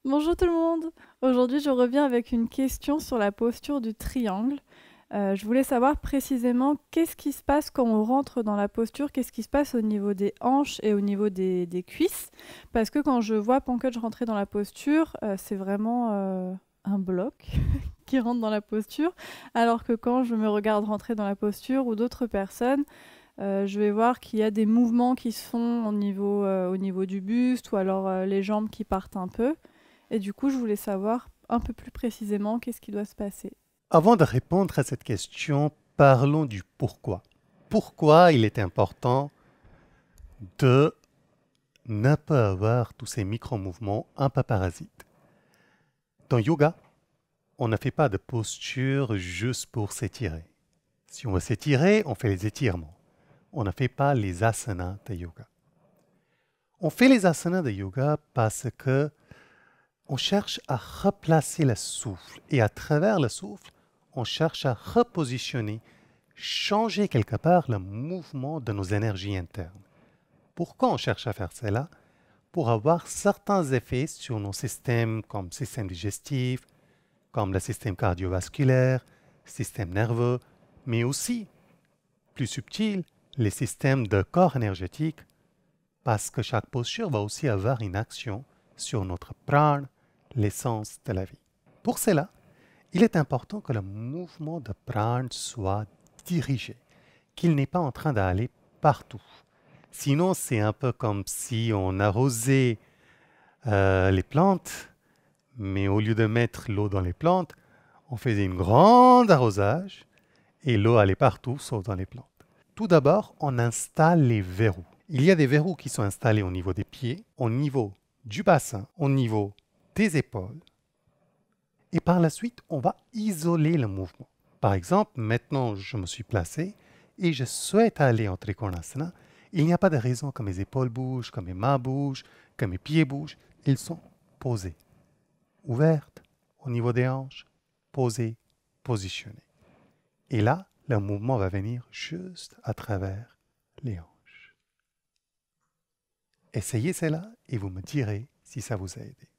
Bonjour tout le monde. Aujourd'hui, je reviens avec une question sur la posture du triangle. Je voulais savoir précisément qu'est-ce qui se passe quand on rentre dans la posture, qu'est-ce qui se passe au niveau des hanches et au niveau des cuisses. Parce que quand je vois Pankaj rentrer dans la posture, c'est vraiment un bloc qui rentre dans la posture. Alors que quand je me regarde rentrer dans la posture ou d'autres personnes, je vais voir qu'il y a des mouvements qui se font au niveau du buste ou alors les jambes qui partent un peu. Et du coup, je voulais savoir un peu plus précisément qu'est-ce qui doit se passer. Avant de répondre à cette question, parlons du pourquoi. Pourquoi il est important de ne pas avoir tous ces micro-mouvements un peu parasites. Dans yoga, on ne fait pas de posture juste pour s'étirer. Si on veut s'étirer, on fait les étirements. On ne fait pas les asanas de yoga. On fait les asanas de yoga parce que on cherche à replacer le souffle et à travers le souffle, on cherche à repositionner, changer quelque part le mouvement de nos énergies internes. Pourquoi on cherche à faire cela? Pour avoir certains effets sur nos systèmes comme système digestif, comme le système cardiovasculaire, système nerveux, mais aussi, plus subtil, les systèmes de corps énergétique, parce que chaque posture va aussi avoir une action sur notre prana, l'essence de la vie. Pour cela, il est important que le mouvement de prana soit dirigé, qu'il n'est pas en train d'aller partout. Sinon, c'est un peu comme si on arrosait les plantes, mais au lieu de mettre l'eau dans les plantes, on faisait une grande arrosage et l'eau allait partout sauf dans les plantes. Tout d'abord, on installe les verrous. Il y a des verrous qui sont installés au niveau des pieds, au niveau du bassin, au niveau des épaules. Et par la suite, on va isoler le mouvement. Par exemple, maintenant, je me suis placé et je souhaite aller en Trikonasana. Il n'y a pas de raison que mes épaules bougent, que mes mains bougent, que mes pieds bougent. Ils sont posés, ouvertes au niveau des hanches, posés, positionnés. Et là, le mouvement va venir juste à travers les hanches. Essayez cela et vous me direz si ça vous a aidé.